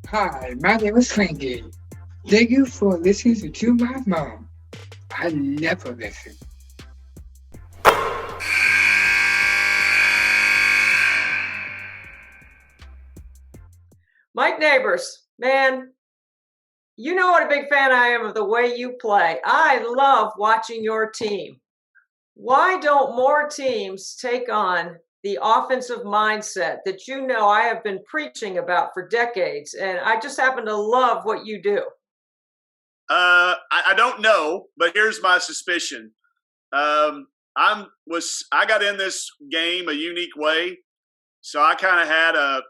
Hi, my name is Frankie. Thank you for listening to my mom. I never listen. Mike Neighbors, man, you know what a big fan I am of the way you play. I love watching your team. Why don't more teams take on the offensive mindset that you know I have been preaching about for decades? And I just happen to love what you do. I don't know, but here's my suspicion. I got in this game a unique way, so I kind of had a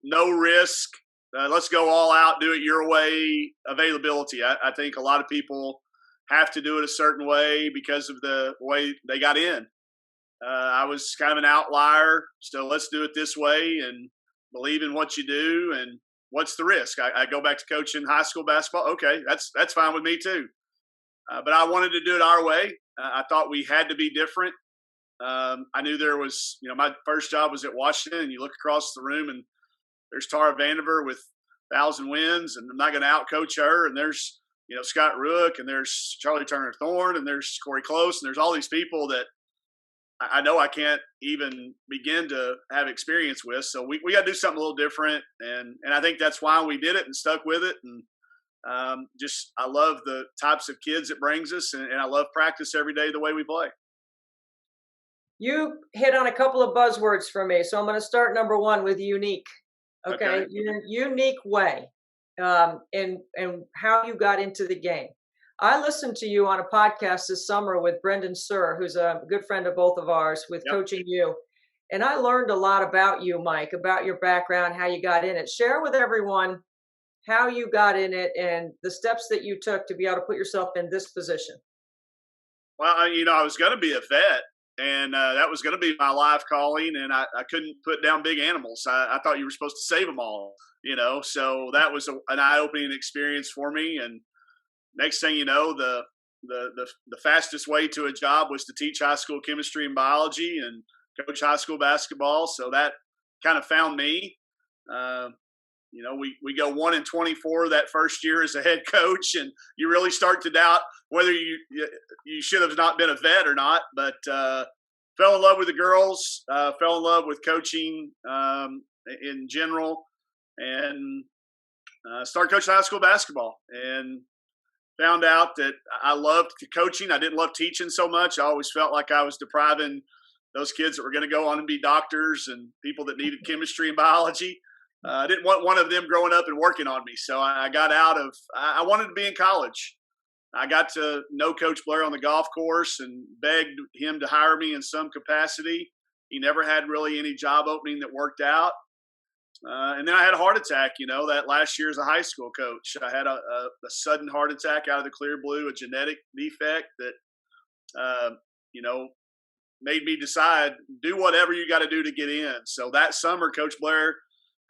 no risk. Let's go all out, do it your way availability. I think a lot of people have to do it a certain way because of the way they got in. I was kind of an outlier, so let's do it this way and believe in what you do. And what's the risk? I go back to coaching high school basketball. Okay, that's fine with me too. But I wanted to do it our way. I thought we had to be different. I knew there was, my first job was at Washington, and you look across the room, and there's Tara Vandiver with 1,000 wins, and I'm not going to outcoach her. And there's, Scott Rook, and there's Charlie Turner Thorne, and there's Corey Close, and there's all these people that I know I can't even begin to have experience with. So we got to do something a little different, and I think that's why we did it and stuck with it. And just I love the types of kids it brings us, and I love practice every day the way we play. You hit on a couple of buzzwords for me, so I'm going to start number one with unique. Okay. Unique way, and how you got into the game. I listened to you on a podcast this summer with Brendan Surr, who's a good friend of both of ours, with Yep. coaching you. And I learned a lot about you, Mike, about your background, how you got in it. Share with everyone how you got in it and the steps that you took to be able to put yourself in this position. Well, I was going to be a vet, and that was going to be my life calling, and I couldn't put down big animals. I thought you were supposed to save them all, so that was an eye-opening experience for me. And next thing you know, the fastest way to a job was to teach high school chemistry and biology and coach high school basketball. So that kind of found me. Uh, we go 1-24 that first year as a head coach, and you really start to doubt whether you should have not been a vet or not. But fell in love with the girls, fell in love with coaching in general, and started coaching high school basketball. And found out that I loved coaching. I didn't love teaching so much. I always felt like I was depriving those kids that were going to go on and be doctors and people that needed chemistry and biology. I didn't want one of them growing up and working on me. So I got out of, I wanted to be in college. I got to know Coach Blair on the golf course and begged him to hire me in some capacity. He never had really any job opening that worked out. And then I had a heart attack, that last year as a high school coach. I had a sudden heart attack out of the clear blue, a genetic defect that, made me decide, do whatever you got to do to get in. So that summer, Coach Blair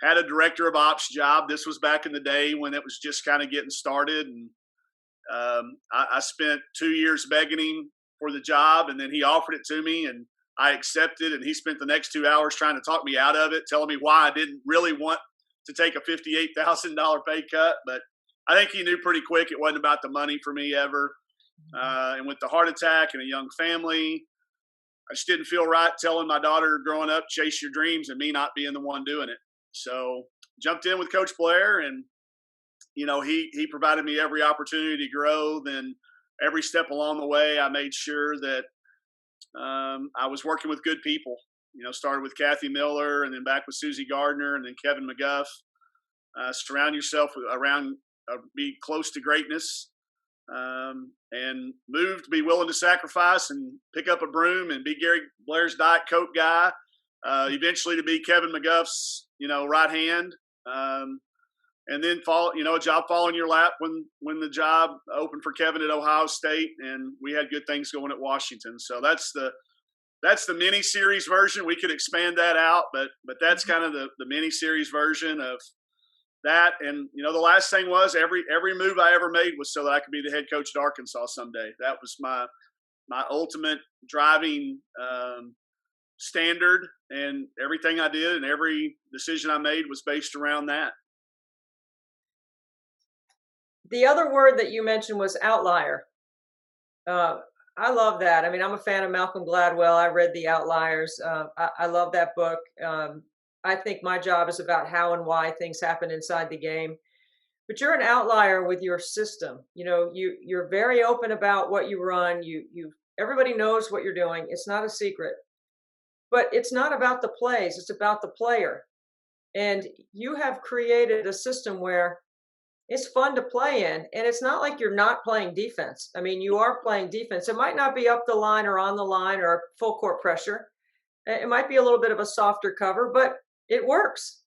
had a director of ops job. This was back in the day when it was just kind of getting started. And I spent 2 years begging him for the job, and then he offered it to me, and I accepted, and he spent the next 2 hours trying to talk me out of it, telling me why I didn't really want to take a $58,000 pay cut. But I think he knew pretty quick it wasn't about the money for me ever. And with the heart attack and a young family, I just didn't feel right telling my daughter growing up, chase your dreams, and me not being the one doing it. So jumped in with Coach Blair, and he provided me every opportunity to grow. Then every step along the way, I made sure that I was working with good people. Started with Kathy Miller, and then back with Susie Gardner, and then Kevin McGuff. Surround yourself around, be close to greatness, and move to be willing to sacrifice and pick up a broom and be Gary Blair's Diet Coke guy. Eventually to be Kevin McGuff's, right hand. And then a job fall in your lap when the job opened for Kevin at Ohio State, and we had good things going at Washington. So that's the mini series version. We could expand that out, but that's kind of the mini series version of that. And the last thing was every move I ever made was so that I could be the head coach at Arkansas someday. That was my ultimate driving standard, and everything I did and every decision I made was based around that. The other word that you mentioned was outlier. Uh, I love that. I mean, I'm a fan of Malcolm Gladwell. I read The Outliers. I love that book. I think my job is about how and why things happen inside the game. But you're an outlier with your system. You know, you're very open about what you run. Everybody knows what you're doing. It's not a secret. But it's not about the plays. It's about the player. And you have created a system where it's fun to play in, and it's not like you're not playing defense. I mean, you are playing defense. It might not be up the line or on the line or full court pressure. It might be a little bit of a softer cover, but it works.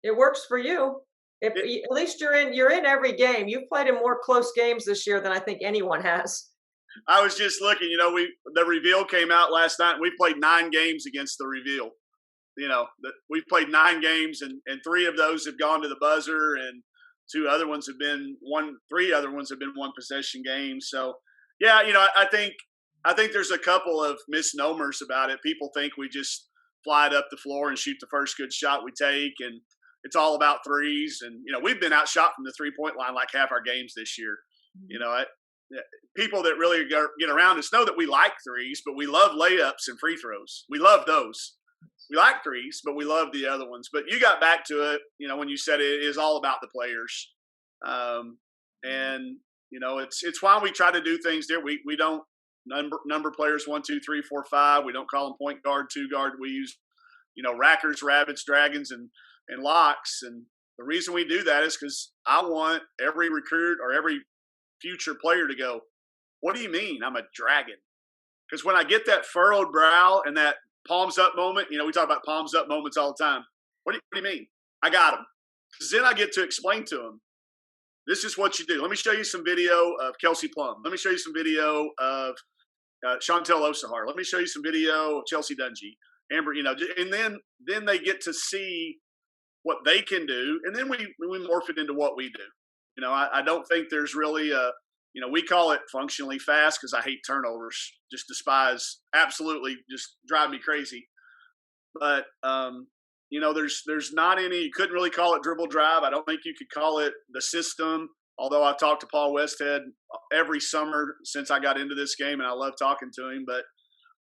It works for you. At least you're in every game. You've played in more close games this year than I think anyone has. I was just looking, you know, the reveal came out last night, and we played 9 games against the reveal. You know, we've played 9 games, and 3 of those have gone to the buzzer, and 3 other ones have been one possession games. So, yeah, you know, I think there's a couple of misnomers about it. People think we just fly it up the floor and shoot the first good shot we take, and it's all about threes. And, you know, we've been outshot from the 3-point line like half our games this year. You know, people that really get around us know that we like threes, but we love layups and free throws. We love those. We like threes, but we love the other ones. But you got back to it, you know, when you said it is all about the players. And, you know, it's why we try to do things there. We don't number players 1, 2, 3, 4, 5. We don't call them point guard, 2 guard. We use, you know, rackers, rabbits, dragons, and locks. And the reason we do that is because I want every recruit or every future player to go, what do you mean I'm a dragon? Because when I get that furrowed brow and that palms up moment, you know, we talk about palms up moments all the time. What do you mean? I got them. Because then I get to explain to them, this is what you do. Let me show you some video of Kelsey Plum. Let me show you some video of Chantel Osahar. Let me show you some video of Chelsea Dungy, Amber, you know, and then they get to see what they can do. And then we morph it into what we do. You know, I don't think there's really you know, we call it functionally fast because I hate turnovers, just despise, absolutely just drive me crazy. But, you know, there's not any, you couldn't really call it dribble drive. I don't think you could call it the system, although I've talked to Paul Westhead every summer since I got into this game, and I love talking to him. But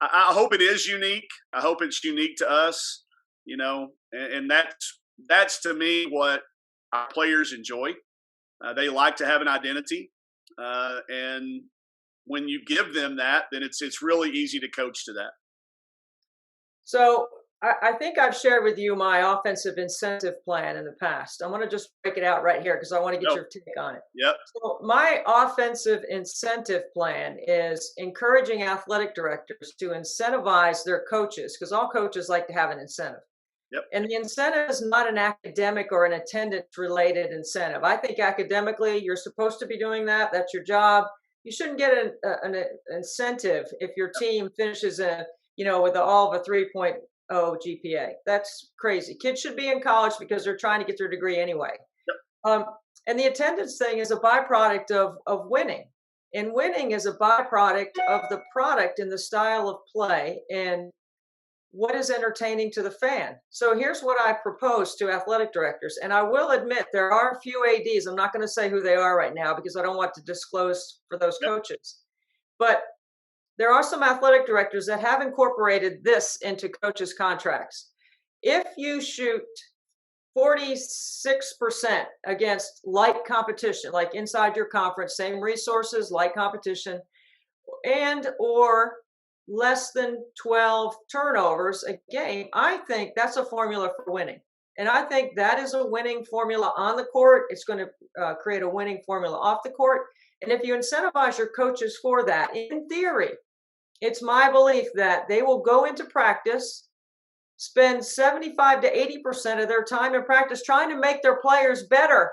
I hope it is unique. I hope it's unique to us, you know, and that's to me what our players enjoy. They like to have an identity. And when you give them that, then it's really easy to coach to that. So I think I've shared with you my offensive incentive plan in the past. I want to just break it out right here because I want to get your take on it. Yep. So my offensive incentive plan is encouraging athletic directors to incentivize their coaches, because all coaches like to have an incentive. Yep. And the incentive is not an academic or an attendance related incentive. I think academically, you're supposed to be doing that. That's your job. You shouldn't get an incentive if your team finishes with all of a 3.0 GPA. That's crazy. Kids should be in college because they're trying to get their degree anyway. Yep. And the attendance thing is a byproduct of winning. And winning is a byproduct of the product and the style of play and what is entertaining to the fan. So here's what I propose to athletic directors. And I will admit there are a few ADs. I'm not going to say who they are right now because I don't want to disclose for those coaches. But there are some athletic directors that have incorporated this into coaches' contracts. If you shoot 46% against light competition, like inside your conference, same resources, light competition, and or less than 12 turnovers a game, I think that's a formula for winning. And I think that is a winning formula on the court. It's going to create a winning formula off the court. And if you incentivize your coaches for that, in theory, it's my belief that they will go into practice, spend 75 to 80% of their time in practice trying to make their players better.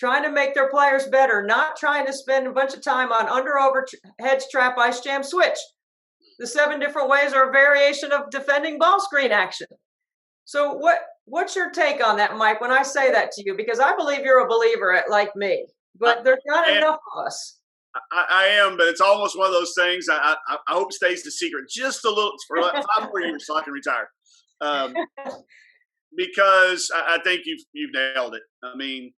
Not trying to spend a bunch of time on under, over, hedge, trap, ice jam, switch. The 7 different ways are a variation of defending ball screen action. So what's your take on that, Mike, when I say that to you? Because I believe you're a believer like me, but there's not enough of us. I am, but it's almost one of those things. I hope stays the secret just a little for 5 more years so I can retire. Because I think you've nailed it. I mean,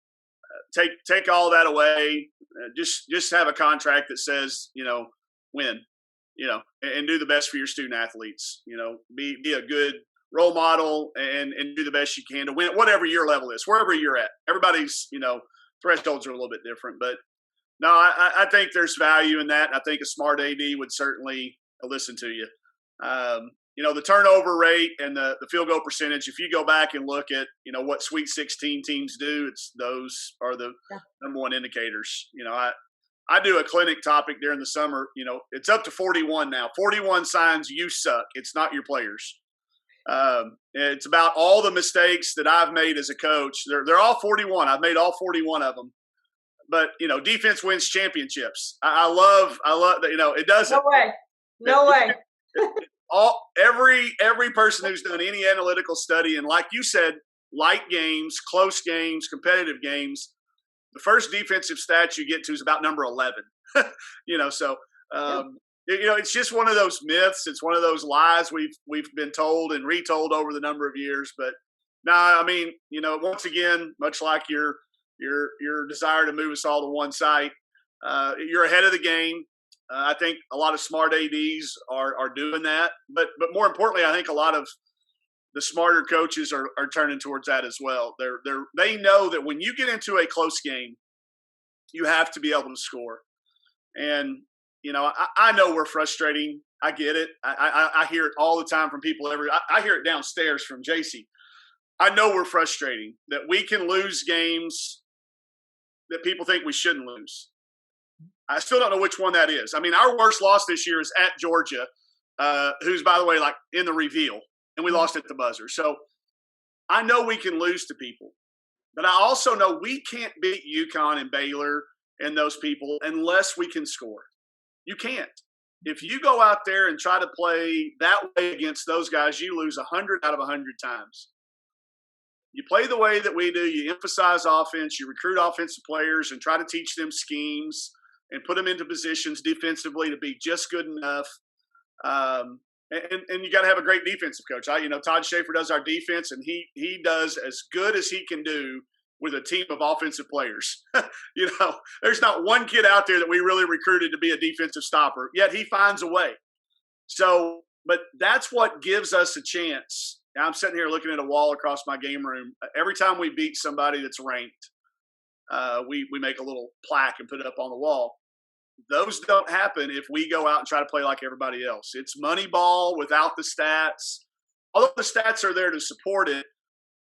take all that away. Just have a contract that says, win, and do the best for your student athletes. Be a good role model and do the best you can to win whatever your level is, wherever you're at. Everybody's, thresholds are a little bit different, but no, I think there's value in that. I think a smart AD would certainly listen to you. The turnover rate and the field goal percentage, if you go back and look at, what Sweet 16 teams do, those are the number one indicators. I do a clinic topic during the summer. It's up to 41 now. 41 signs you suck. It's not your players. It's about all the mistakes that I've made as a coach. They're all 41. I've made all 41 of them. But, defense wins championships. I love, it doesn't. No way. Every person who's done any analytical study, and like you said, light games, close games, competitive games, the first defensive stat you get to is about number 11. It's just one of those myths. It's one of those lies we've been told and retold over the number of years. But once again, much like your desire to move us all to one site, you're ahead of the game. I think a lot of smart ADs are doing that, but more importantly, I think a lot of the smarter coaches are turning towards that as well. They know that when you get into a close game, you have to be able to score. And I know we're frustrating. I get it. I hear it all the time from people. I hear it downstairs from JC. I know we're frustrating that we can lose games that people think we shouldn't lose. I still don't know which one that is. Our worst loss this year is at Georgia, who's, by the way, like in the reveal, and we lost at the buzzer. So I know we can lose to people, but I also know we can't beat UConn and Baylor and those people unless we can score. You can't. If you go out there and try to play that way against those guys, you lose 100 out of 100 times. You play the way that we do. You emphasize offense. You recruit offensive players and try to teach them schemes and put them into positions defensively to be just good enough. And you got to have a great defensive coach. Todd Schaefer does our defense, and he does as good as he can do with a team of offensive players. There's not one kid out there that we really recruited to be a defensive stopper, yet he finds a way. So, but that's what gives us a chance. Now, I'm sitting here looking at a wall across my game room. Every time we beat somebody that's ranked, we make a little plaque and put it up on the wall. Those don't happen if we go out and try to play like everybody else. It's money ball without the stats. Although the stats are there to support it,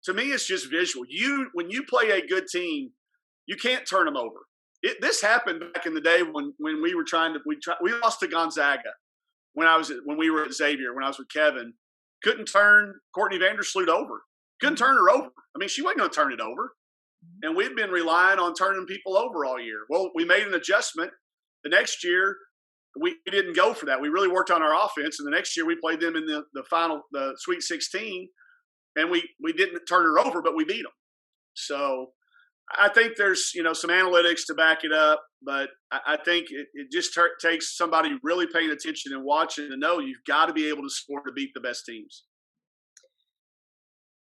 to me, it's just visual. When you play a good team, you can't turn them over. This happened back in the day when we were we lost to Gonzaga when we were at Xavier, when I was with Kevin. Couldn't turn Courtney Vandersloot over. Couldn't turn her over. She wasn't going to turn it over. And we'd been relying on turning people over all year. Well, we made an adjustment. The next year, we didn't go for that. We really worked on our offense. And the next year, we played them in the Sweet 16. And we didn't turn her over, but we beat them. So I think there's, some analytics to back it up. But I think it just takes somebody really paying attention and watching to know you've got to be able to score to beat the best teams.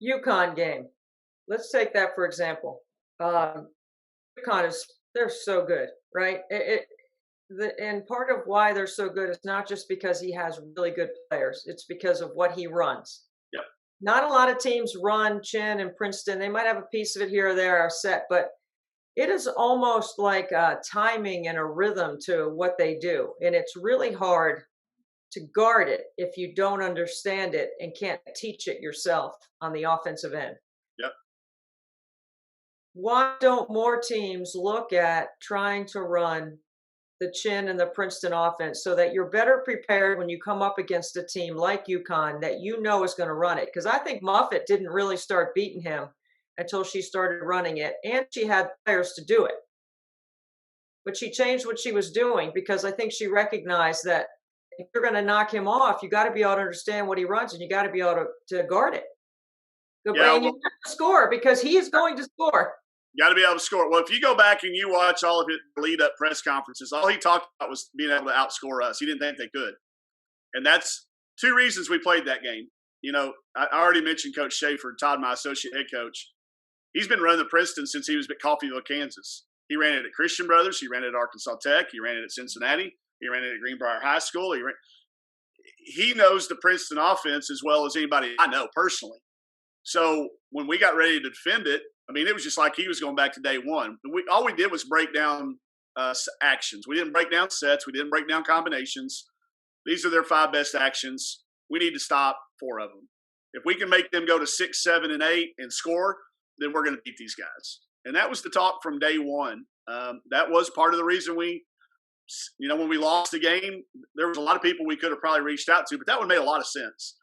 UConn game. Let's take that for example. UConn they're so good, right? And part of why they're so good is not just because he has really good players. It's because of what he runs. Yep. Not a lot of teams run Chin and Princeton. They might have a piece of it here or there are set, but it is almost like a timing and a rhythm to what they do. And it's really hard to guard it if you don't understand it and can't teach it yourself on the offensive end. Yep. Why don't more teams look at trying to run the Chin and the Princeton offense so that you're better prepared when you come up against a team like UConn that you know is going to run it? Because I think Moffitt didn't really start beating him until she started running it, and she had players to do it. But she changed what she was doing because I think she recognized that if you're going to knock him off, you got to be able to understand what he runs, and you got to be able to guard it. And you have to score because he is going to score. You got to be able to score. Well, if you go back and you watch all of his lead-up press conferences, all he talked about was being able to outscore us. He didn't think they could. And that's two reasons we played that game. I already mentioned Coach Schaefer, Todd, my associate head coach. He's been running the Princeton since he was at Coffeyville, Kansas. He ran it at Christian Brothers. He ran it at Arkansas Tech. He ran it at Cincinnati. He ran it at Greenbrier High School. He knows the Princeton offense as well as anybody I know personally. So when we got ready to defend it, I mean, it was just like he was going back to day one. All we did was break down actions. We didn't break down sets. We didn't break down combinations. These are their 5 best actions. We need to stop 4 of them. If we can make them go to 6, 7, and 8 and score, then we're going to beat these guys. And that was the talk from day one. That was part of the reason when we lost the game, there was a lot of people we could have probably reached out to, but that would have made a lot of sense.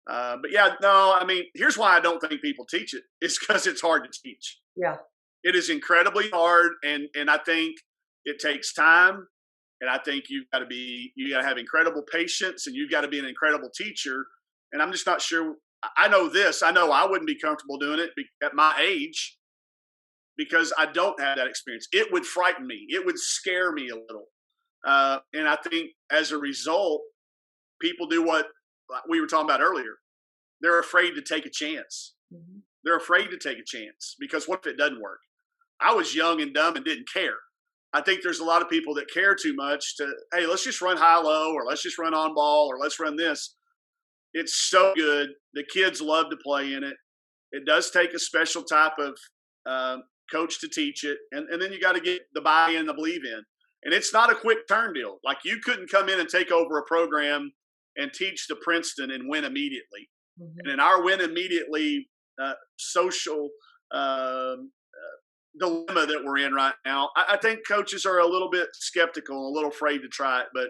But yeah, no, I mean, here's why I don't think people teach it. It's because it's hard to teach. Yeah. It is incredibly hard. And I think it takes time. And I think you got to have incredible patience, and you've got to be an incredible teacher. And I'm just not sure. I know I wouldn't be comfortable doing it at my age because I don't have that experience. It would frighten me. It would scare me a little. And I think as a result, people do what we were talking about earlier. They're afraid to take a chance. Mm-hmm. They're afraid to take a chance because what if it doesn't work? I was young and dumb and didn't care. I think there's a lot of people that care too much hey, let's just run high-low, or let's just run on ball, or let's run this. It's so good. The kids love to play in it. It does take a special type of coach to teach it. And then you got to get the buy-in, the believe in. And it's not a quick turn deal. Like, you couldn't come in and take over a program and teach the Princeton and win immediately. Mm-hmm. And in our win immediately social dilemma that we're in right now, I think coaches are a little bit skeptical, a little afraid to try it. But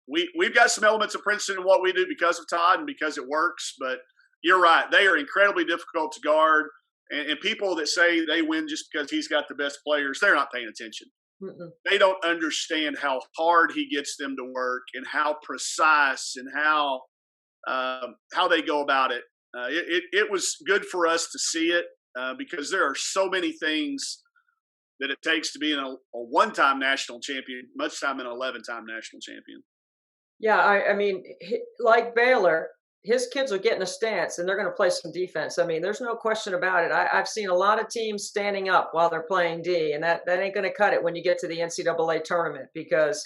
we've got some elements of Princeton in what we do because of Todd and because it works. But you're right. They are incredibly difficult to guard. And people that say they win just because he's got the best players, they're not paying attention. Mm-mm. They don't understand how hard he gets them to work and how precise and how they go about it. It was good for us to see it because there are so many things that it takes to be a one-time national champion, much time an 11-time national champion. Yeah, I mean, like Baylor, his kids are getting a stance and they're going to play some defense. I mean, there's no question about it. I've seen a lot of teams standing up while they're playing D, and that ain't going to cut it when you get to the NCAA tournament, because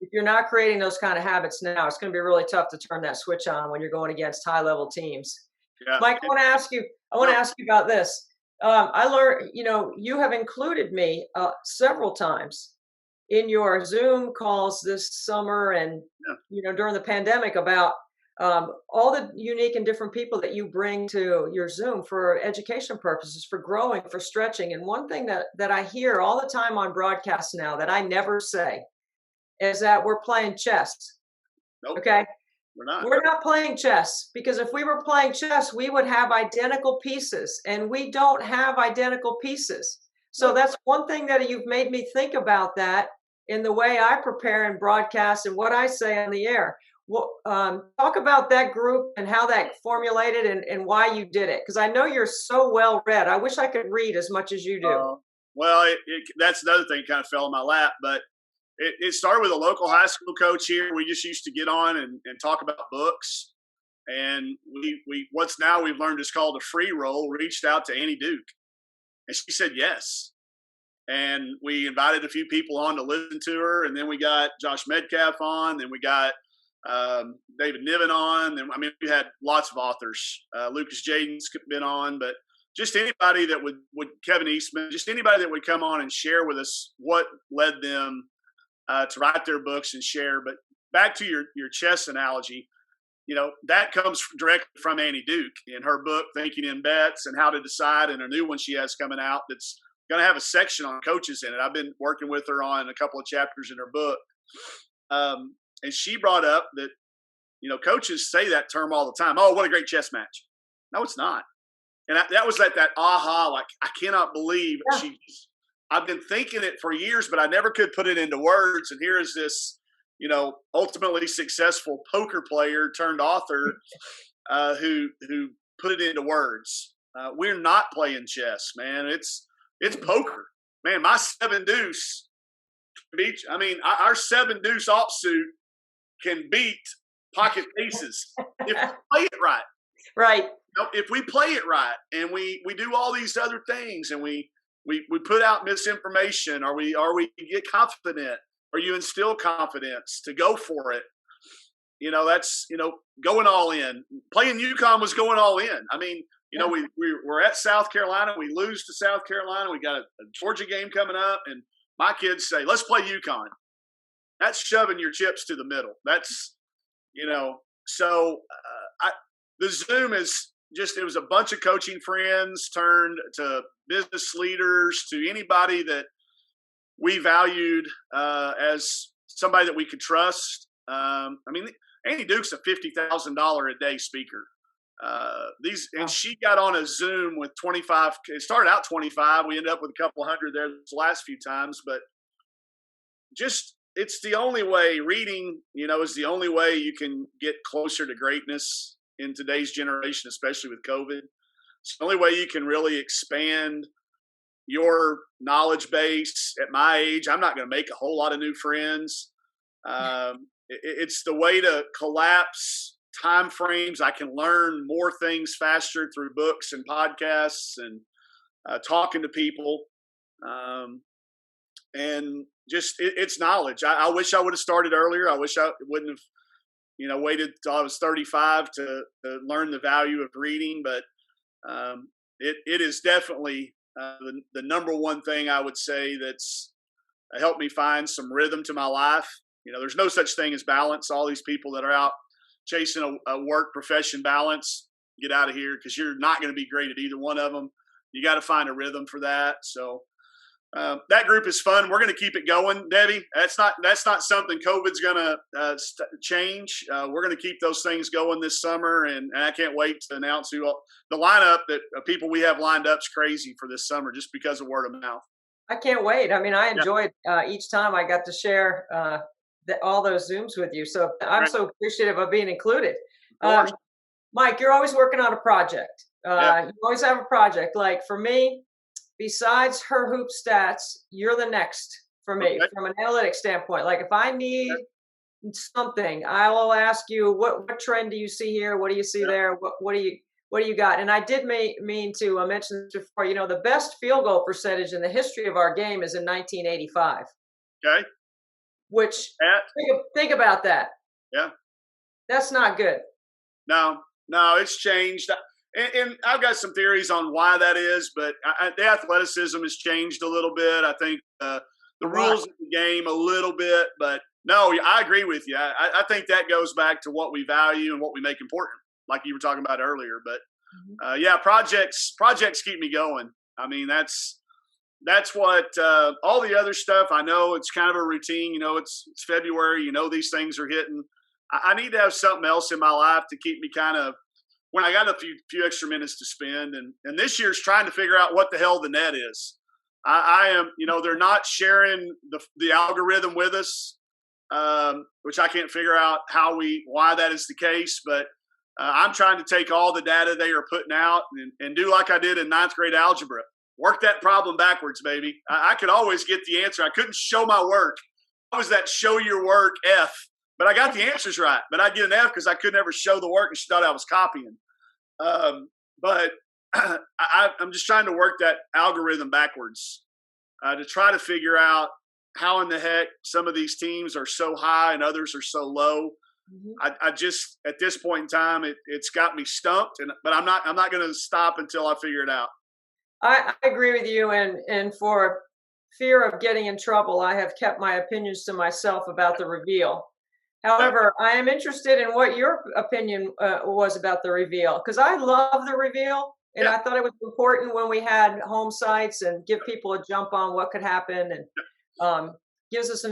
if you're not creating those kind of habits now, it's going to be really tough to turn that switch on when you're going against high-level teams. Yeah. Mike, I want to ask you about this. I learned, you have included me several times in your Zoom calls this summer and, during the pandemic about all the unique and different people that you bring to your Zoom for education purposes, for growing, for stretching. And one thing that I hear all the time on broadcasts now that I never say is that we're playing chess. Nope. Okay. We're not playing chess, because if we were playing chess, we would have identical pieces, and we don't have identical pieces. So that's one thing that you've made me think about that in the way I prepare and broadcast and what I say on the air. Well, talk about that group and how that formulated and why you did it, because I know you're so well read. I wish I could read as much as you do. Well, that's another thing that kind of fell in my lap, but it started with a local high school coach here. We just used to get on and talk about books. And what's now we've learned is called a free roll, reached out to Annie Duke. And she said yes. And we invited a few people on to listen to her. And then we got Josh Metcalf on. Then we got David Niven on. And we had lots of authors. Lucas Jaden's been on. But just anybody that would Kevin Eastman, just anybody that would come on and share with us what led them to write their books and share. But back to your chess analogy, that comes directly from Annie Duke in her book, Thinking in Bets and How to Decide, and a new one she has coming out that's going to have a section on coaches in it. I've been working with her on a couple of chapters in her book. And she brought up that, coaches say that term all the time. Oh, what a great chess match. No, it's not. And that was that aha, like, I cannot believe I've been thinking it for years, but I never could put it into words. And here is this, ultimately successful poker player turned author who put it into words. We're not playing chess, man. It's poker, man. My 7-deuce beat. Our 7-deuce offsuit can beat pocket pieces if you play it right. Right. if we play it right and we do all these other things and we put out misinformation, or we get confident, or you instill confidence to go for it. That's going all in. Playing UConn was going all in. I mean, we're at South Carolina. We lose to South Carolina. We got a Georgia game coming up, and my kids say, "Let's play UConn." That's shoving your chips to the middle. That's So the Zoom is just, it was a bunch of coaching friends turned to business leaders, to anybody that we valued as somebody that we could trust. Andy Duke's a $50,000 a day speaker. And she got on a Zoom with 25. It started out 25. We ended up with a couple hundred there the last few times, but just, it's the only way. Reading, is the only way you can get closer to greatness in today's generation, especially with COVID. It's the only way you can really expand your knowledge base. At my age, I'm not going to make a whole lot of new friends. It's the way to collapse time frames. I can learn more things faster through books and podcasts and talking to people. And just, it's knowledge. I wish I would have started earlier. I wish I wouldn't have, waited till I was 35 to learn the value of reading. But it is definitely the number one thing I would say that's helped me find some rhythm to my life. There's no such thing as balance. All these people that are out chasing a work profession balance, get out of here, because you're not going to be great at either one of them. You got to find a rhythm for that. So that group is fun. We're going to keep it going, Debbie. That's not something COVID's going to change. We're going to keep those things going this summer, and I can't wait to announce the lineup that people we have lined up is crazy for this summer, just because of word of mouth. I can't wait. I mean, I enjoyed each time I got to share all those Zooms with you. So I'm so appreciative of being included. Mike, you're always working on a project. You always have a project. Like for me, besides her hoop stats, you're the next for me from an analytics standpoint. Like if I need something, I will ask you, what trend do you see here? What do you see there? What do you got? And I did mean to mention this before, the best field goal percentage in the history of our game is in 1985. Okay. Which, think about that. Yeah. That's not good. No, it's changed. And I've got some theories on why that is, but the athleticism has changed a little bit. I think the rules of the game a little bit, but no, I agree with you. I think that goes back to what we value and what we make important, like you were talking about earlier. But projects keep me going. I mean, that's what all the other stuff. I know it's kind of a routine. It's February. These things are hitting. I need to have something else in my life to keep me kind of, when I got a few extra minutes to spend. And this year's trying to figure out what the hell the net is. I am, they're not sharing the algorithm with us, which I can't figure out why that is the case. But I'm trying to take all the data they are putting out and do like I did in 9th grade algebra. Work that problem backwards, baby. I could always get the answer. I couldn't show my work. I was that show your work F, but I got the answers right. But I'd get an F because I could never show the work and she thought I was copying. But I'm just trying to work that algorithm backwards to try to figure out how in the heck some of these teams are so high and others are so low. Mm-hmm. I just, at this point in time, it's got me stumped, but I'm not going to stop until I figure it out. I agree with you, and for fear of getting in trouble, I have kept my opinions to myself about the reveal. However, I am interested in what your opinion was about the reveal, because I love the reveal, and I thought it was important when we had home sites and give people a jump on what could happen, and gives us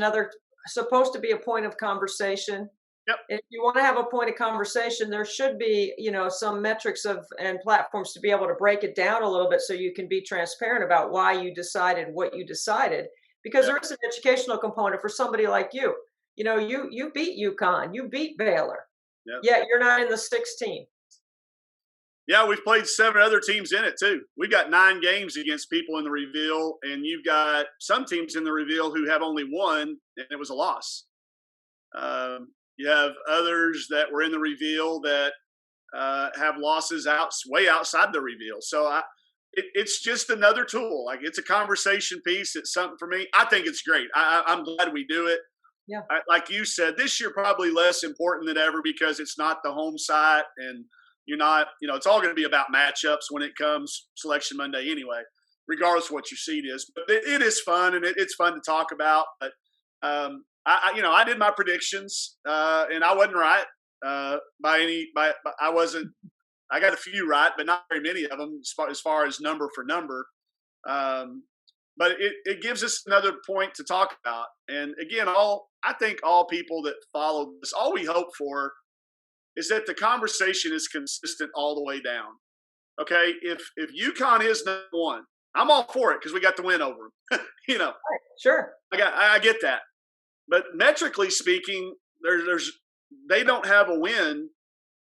supposed to be a point of conversation. Yep. If you want to have a point of conversation, there should be, some metrics and platforms to be able to break it down a little bit so you can be transparent about why you decided what you decided, because there is an educational component for somebody like you. You beat UConn, you beat Baylor, yet you're not in the 16. Yeah, we've played 7 other teams in it too. We've got 9 games against people in the reveal, and you've got some teams in the reveal who have only one, and it was a loss. You have others that were in the reveal that have losses way outside the reveal. So it's just another tool. Like, it's a conversation piece. It's something for me. I think it's great. I'm glad we do it. Yeah. Like you said, this year probably less important than ever because it's not the home site, and you're not, it's all going to be about matchups when it comes Selection Monday anyway, regardless of what your seed is. But it is fun, and it's fun to talk about. But I did my predictions, and I wasn't right I got a few right, but not very many of them as far as number for number. But it gives us another point to talk about. And again, I think all people that follow this, all we hope for is that the conversation is consistent all the way down. Okay, if UConn is number one, I'm all for it because we got the win over them. Right. Sure, I get that. But metrically speaking, they don't have a win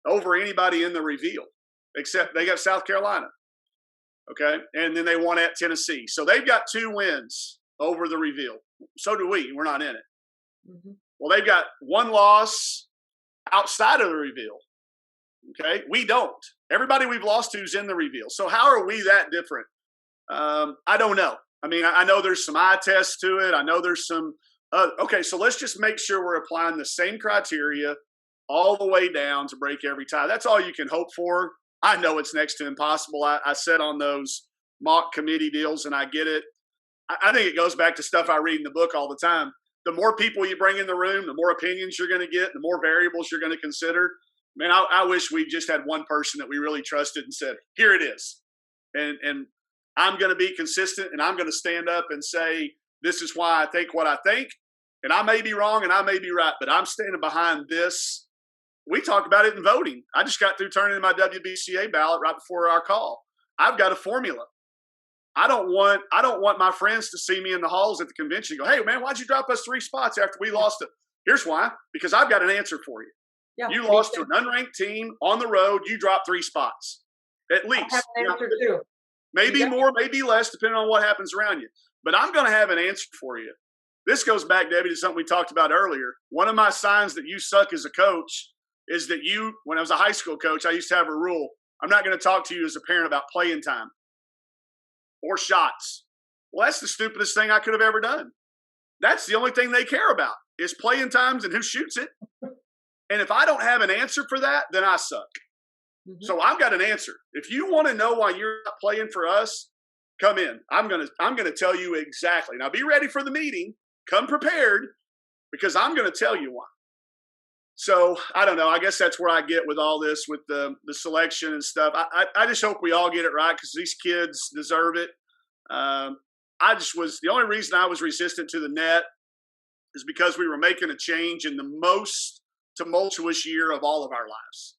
over anybody in the reveal, except they got South Carolina. Okay, and then they won at Tennessee. So they've got 2 wins over the reveal. So do we. We're not in it. Mm-hmm. Well, they've got 1 loss outside of the reveal. Okay, we don't. Everybody we've lost to is in the reveal. So how are we that different? I don't know. I mean, I know there's some eye tests to it. I know there's some. Okay, so let's just make sure we're applying the same criteria all the way down to break every tie. That's all you can hope for. I know it's next to impossible. I said on those mock committee deals, and I get it. I think it goes back to stuff I read in the book all the time. The more people you bring in the room, the more opinions you're going to get, the more variables you're going to consider. Man, I wish we just had one person that we really trusted and said, here it is. And I'm going to be consistent, and I'm going to stand up and say, this is why I think what I think. And I may be wrong and I may be right, but I'm standing behind this. We talked about it in voting. I just got through turning in my WBCA ballot right before our call. I've got a formula. I don't want my friends to see me in the halls at the convention and go, hey, man, why'd you drop us 3 spots after we lost it? Here's why. Because I've got an answer for you. Yeah, you lost to an unranked team on the road. You dropped 3 spots, at least. I have an answer too. Maybe more, maybe less, depending on what happens around you. But I'm going to have an answer for you. This goes back, Debbie, to something we talked about earlier. One of my signs that you suck as a coach is that when I was a high school coach, I used to have a rule. I'm not going to talk to you as a parent about playing time or shots. Well, that's the stupidest thing I could have ever done. That's the only thing they care about is playing times and who shoots it. And if I don't have an answer for that, then I suck. Mm-hmm. So I've got an answer. If you want to know why you're not playing for us, come in. I'm gonna tell you exactly. Now be ready for the meeting. Come prepared, because I'm going to tell you why. So I don't know. I guess that's where I get with all this, with the selection and stuff. I just hope we all get it right because these kids deserve it. The only reason I was resistant to the net is because we were making a change in the most tumultuous year of all of our lives.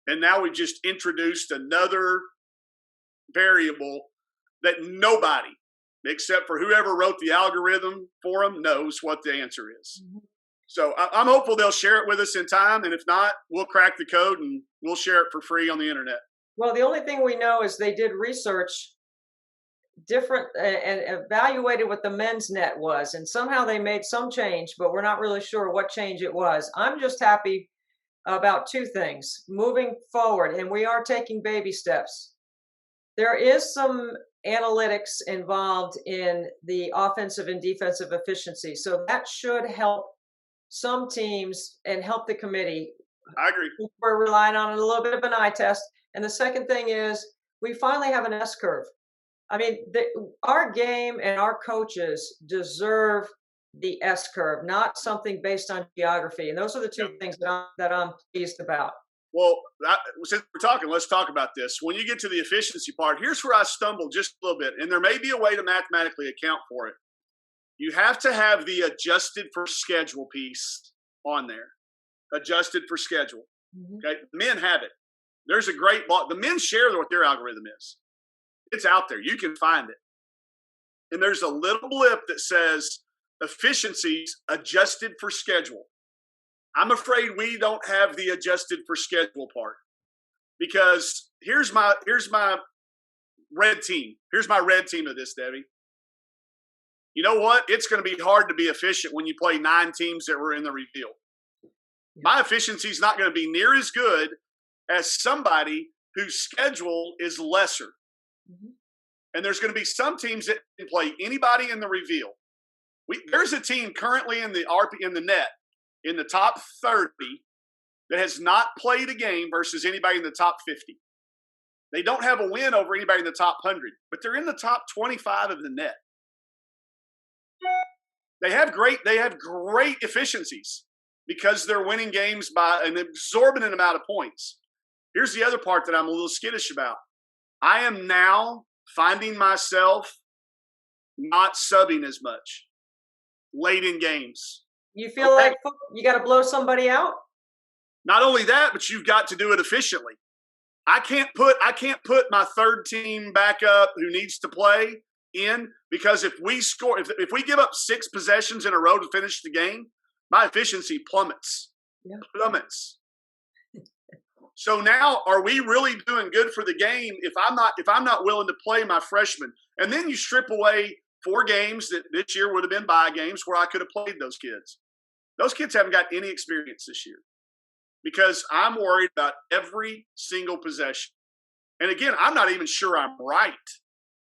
And now we've just introduced another variable that nobody, except for whoever wrote the algorithm for them, knows what the answer is. Mm-hmm. So I'm hopeful they'll share it with us in time. And if not, we'll crack the code and we'll share it for free on the internet. Well, the only thing we know is they did research different and evaluated what the men's net was. And somehow they made some change, but we're not really sure what change it was. I'm just happy about 2 things moving forward. And we are taking baby steps. There is some analytics involved in the offensive and defensive efficiency. So that should help some teams and help the committee. I agree. We're relying on a little bit of an eye test. And the second thing is we finally have an S curve. I mean, our game and our coaches deserve the S curve, not something based on geography. And those are the 2 things that I'm pleased about. Well, since we're talking, let's talk about this. When you get to the efficiency part, here's where I stumbled just a little bit. And there may be a way to mathematically account for it. You have to have the adjusted for schedule piece on there. Adjusted for schedule. Mm-hmm. Okay, men have it. There's a great blog. The men share what their algorithm is. It's out there. You can find it. And there's a little blip that says efficiencies adjusted for schedule. I'm afraid we don't have the adjusted for schedule part, because here's my red team. Here's my red team of this, Debbie. You know what? It's going to be hard to be efficient when you play 9 teams that were in the reveal. My efficiency is not going to be near as good as somebody whose schedule is lesser. Mhm. And there's going to be some teams that can play anybody in the reveal. There's a team currently in the net in the top 30 that has not played a game versus anybody in the top 50. They don't have a win over anybody in the top 100, but they're in the top 25 of the net. They have great efficiencies because they're winning games by an exorbitant amount of points. Here's the other part that I'm a little skittish about. I am now finding myself not subbing as much late in games. You feel like you got to blow somebody out? Not only that, but you've got to do it efficiently. I can't put my third team backup who needs to play in, because if we score, if we give up 6 possessions in a row to finish the game, my efficiency plummets. Yeah. Plummets. So now, are we really doing good for the game if I'm not willing to play my freshmen? And then you strip away 4 games that this year would have been bye games where I could have played those kids. Those kids haven't got any experience this year because I'm worried about every single possession. And again, I'm not even sure I'm right.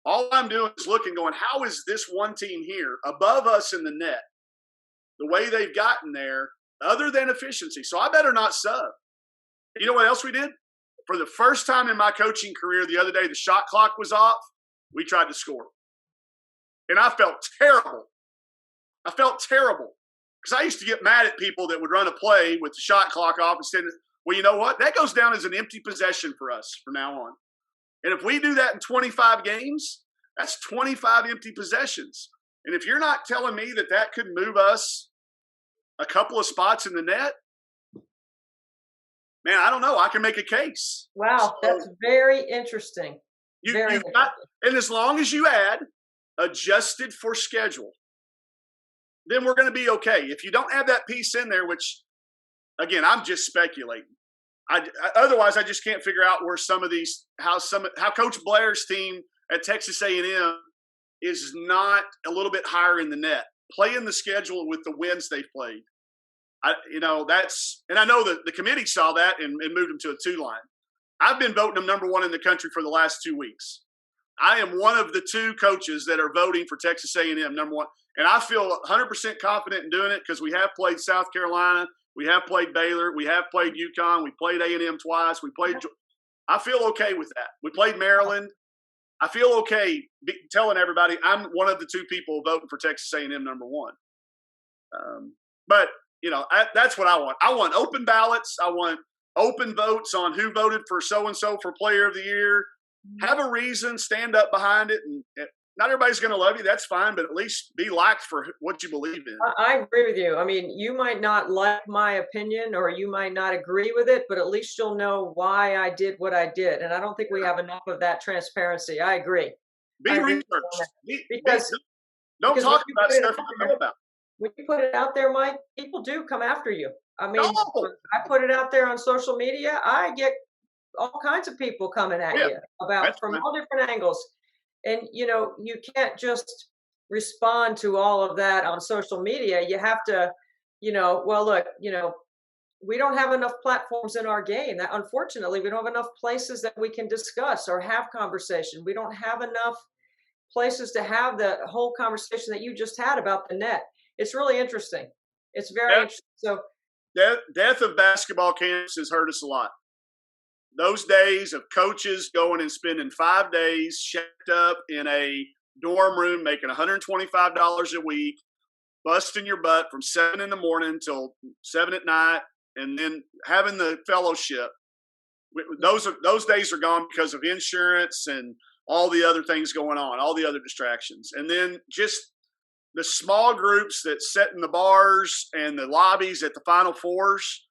All I'm doing is looking, going, how is this one team here above us in the net, the way they've gotten there, other than efficiency? So I better not sub. You know what else we did? For the first time in my coaching career the other day, the shot clock was off. We tried to score. And I felt terrible. Because I used to get mad at people that would run a play with the shot clock off and say, well, you know what? That goes down as an empty possession for us from now on. And if we do that in 25 games, that's 25 empty possessions. And if you're not telling me that could move us a couple of spots in the net, man, I don't know. I can make a case. Wow, that's very interesting. And as long as you add adjusted for schedule, then we're going to be okay. If you don't have that piece in there, which, again, I'm just speculating. Otherwise, I just can't figure out where how Coach Blair's team at Texas A&M is not a little bit higher in the net, playing the schedule with the wins they've played. And I know that the committee saw that and moved them to a 2-line. I've been voting them number 1 in the country for the last 2 weeks. I am one of the 2 coaches that are voting for Texas A&M number 1. And I feel 100% confident in doing it because we have played South Carolina. We have played Baylor. We have played UConn. We played A&M twice. I feel okay with that. We played Maryland. I feel okay telling everybody I'm one of the 2 people voting for Texas A&M number 1. But, that's what I want. I want open ballots. I want open votes on who voted for so-and-so for player of the year. Have a reason, stand up behind it. And not everybody's going to love you. That's fine, but at least be liked for what you believe in. I agree with you. I mean, you might not like my opinion or you might not agree with it, but at least you'll know why I did what I did. And I don't think we have enough of that transparency. I agree. Be researched. Don't talk about stuff you don't know about. When you put it out there, Mike, people do come after you. I mean, I put it out there on social media. I get all kinds of people coming at you from all different angles. And, you can't just respond to all of that on social media. You have to, look, we don't have enough platforms in our game. That unfortunately, we don't have enough places that we can discuss or have conversation. We don't have enough places to have the whole conversation that you just had about the net. It's really interesting. It's very interesting. So, death of basketball camps has hurt us a lot. Those days of coaches going and spending 5 days shacked up in a dorm room, making $125 a week, busting your butt from 7 in the morning till 7 at night, and then having the fellowship. Those days are gone because of insurance and all the other things going on, all the other distractions. And then just the small groups that sit in the bars and the lobbies at the Final Fours.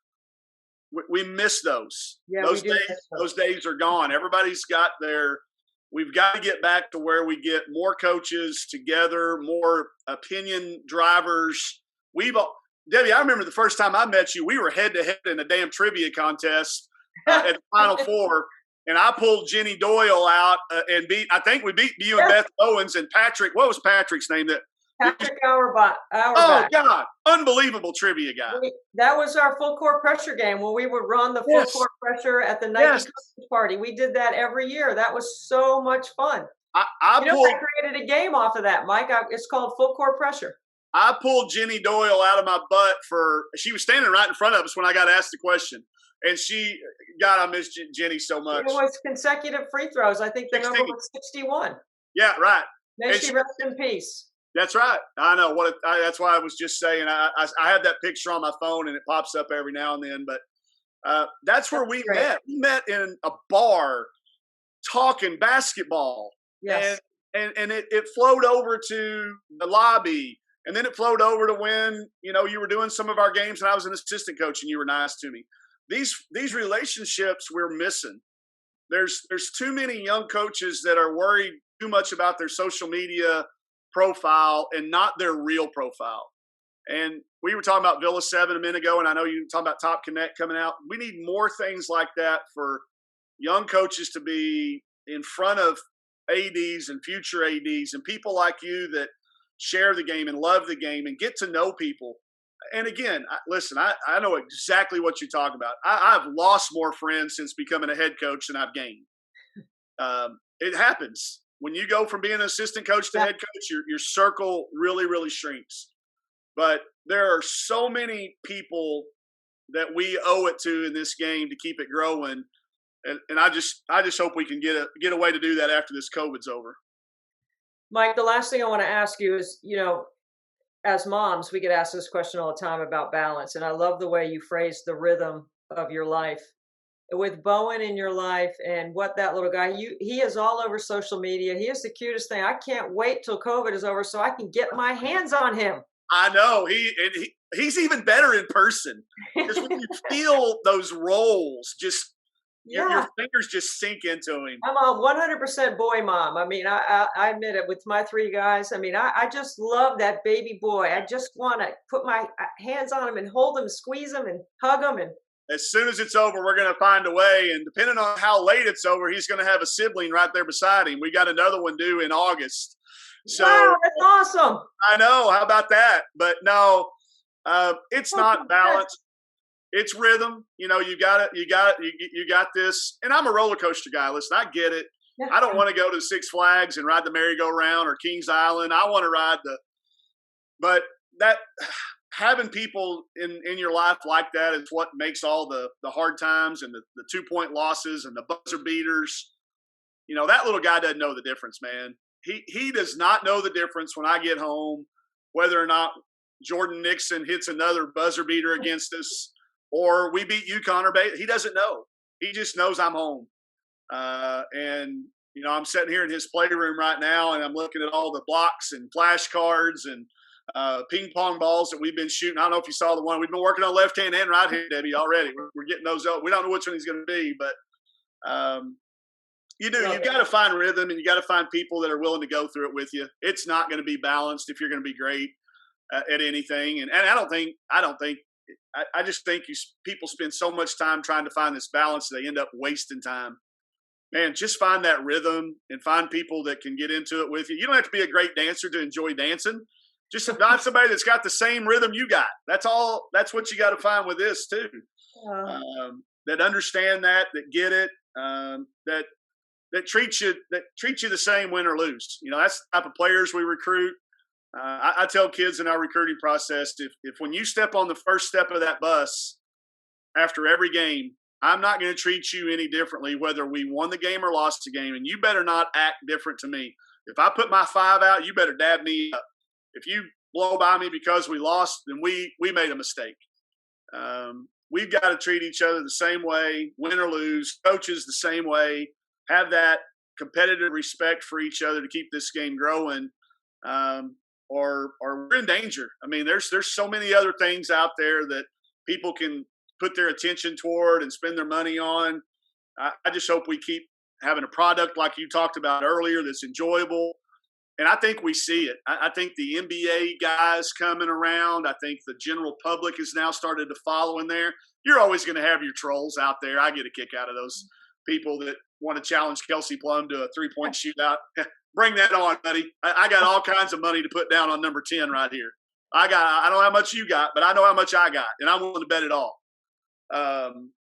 We miss those. Yeah, those days are gone. Everybody's got we've got to get back to where we get more coaches together, more opinion drivers. Debbie, I remember the first time I met you, we were head to head in a damn trivia contest at the Final Four. And I pulled Jenny Doyle out and I think we beat you and Beth Owens and Patrick. What was Patrick's name? Patrick Auerbach. Oh God, unbelievable trivia guy. That was our full court pressure game when we would run the full court pressure at the Nike coaching party. We did that every year. That was so much fun. I created a game off of that, Mike. It's called full court pressure. I pulled Jenny Doyle out of my butt she was standing right in front of us when I got asked the question. And God, I miss Jenny so much. It was consecutive free throws. I think the number was 61. Yeah, right. May she rest in peace. That's right. I know that's why I was just saying. I have that picture on my phone, and it pops up every now and then. But that's where we met. We met in a bar, talking basketball. Yes. And it flowed over to the lobby, and then it flowed over to when you were doing some of our games, and I was an assistant coach, and you were nice to me. These relationships we're missing. There's too many young coaches that are worried too much about their social media profile and not their real profile. And we were talking about Villa 7 a minute ago, and I know you were talking about Top Connect coming out. We need more things like that for young coaches to be in front of ADs and future ADs and people like you that share the game and love the game and get to know people. And again, listen, I know exactly what you're talking about. I've lost more friends since becoming a head coach than I've gained. It happens. When you go from being an assistant coach to head coach, your circle really, really shrinks. But there are so many people that we owe it to in this game to keep it growing. And I just hope we can get a way to do that after this COVID's over. Mike, the last thing I want to ask you is, as moms, we get asked this question all the time about balance. And I love the way you phrase the rhythm of your life. With Bowen in your life and what that little guy, he is all over social media. He is the cutest thing. I can't wait till COVID is over so I can get my hands on him. I know. He's even better in person. Because when you feel those rolls, just your fingers just sink into him. I'm a 100% boy mom. I mean, I admit it with my 3 guys. I mean, I just love that baby boy. I just want to put my hands on him and hold him, squeeze him and hug him. And as soon as it's over, we're going to find a way. And depending on how late it's over, he's going to have a sibling right there beside him. We got another one due in August. So wow, that's awesome. I know. How about that? But no, it's not balance. It's rhythm. You got this. And I'm a roller coaster guy. Listen, I get it. Yeah. I don't want to go to Six Flags and ride the merry-go-round or Kings Island. I want to ride but that having people in your life like that is what makes all the hard times and the 2-point losses and the buzzer beaters. That little guy doesn't know the difference, man. He does not know the difference when I get home, whether or not Jordan Nixon hits another buzzer beater against us or we beat UConn or Baylor. He doesn't know. He just knows I'm home. And I'm sitting here in his playroom right now, and I'm looking at all the blocks and flashcards and ping pong balls that we've been shooting. I don't know if you saw the one. We've been working on left hand and right hand, Debbie, already. We're getting those up. We don't know which one he's going to be, but you do. You've got to find rhythm, and you got to find people that are willing to go through it with you. It's not going to be balanced if you're going to be great at anything. And I just think people spend so much time trying to find this balance, they end up wasting time. Man, just find that rhythm and find people that can get into it with you. You don't have to be a great dancer to enjoy dancing. Just find somebody that's got the same rhythm you got. That's all. That's what you got to find with this too. That understand that get it, that treat you the same, win or lose. That's the type of players we recruit. I tell kids in our recruiting process, if when you step on the first step of that bus after every game, I'm not going to treat you any differently whether we won the game or lost the game, and you better not act different to me. If I put my 5 out, you better dab me up. If you blow by me because we lost, then we made a mistake. We've got to treat each other the same way, win or lose. Coaches the same way. Have that competitive respect for each other to keep this game growing. Or we're in danger. I mean, there's so many other things out there that people can put their attention toward and spend their money on. I just hope we keep having a product like you talked about earlier that's enjoyable. And I think we see it. I think the NBA guys coming around. I think the general public has now started to follow in there. You're always going to have your trolls out there. I get a kick out of those people that want to challenge Kelsey Plum to a 3-point shootout. bring that on, buddy. I got all kinds of money to put down on number 10 right here. I don't know how much you got, but I know how much I got, and I'm willing to bet it all.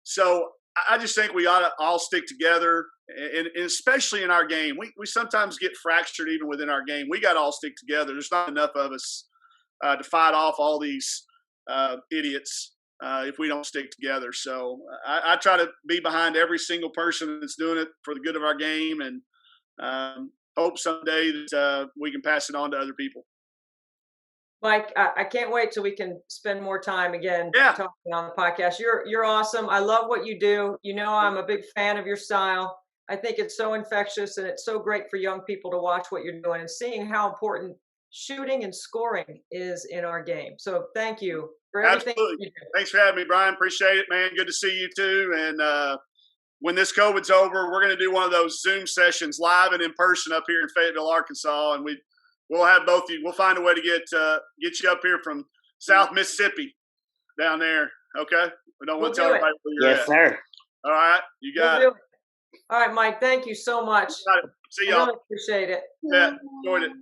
So I just think we ought to all stick together, and especially in our game. We sometimes get fractured even within our game. We got to all stick together. There's not enough of us to fight off all these idiots if we don't stick together. So I try to be behind every single person that's doing it for the good of our game, and hope someday that we can pass it on to other people. Mike, I can't wait till we can spend more time again talking on the podcast. You're awesome. I love what you do. You know, I'm a big fan of your style. I think it's so infectious, and it's so great for young people to watch what you're doing and seeing how important shooting and scoring is in our game. So thank you for everything. Absolutely. You do. Thanks for having me, Brian. Appreciate it, man. Good to see you too. And when this COVID's over, we're going to do one of those Zoom sessions live and in person up here in Fayetteville, Arkansas, and we'll have both of you. We'll find a way to get you up here from South Mississippi down there. Okay? We don't want to tell everybody where you're at. Yes, sir. All right. You got it. All right, Mike. Thank you so much. See y'all. I really appreciate it. Yeah. Enjoyed it.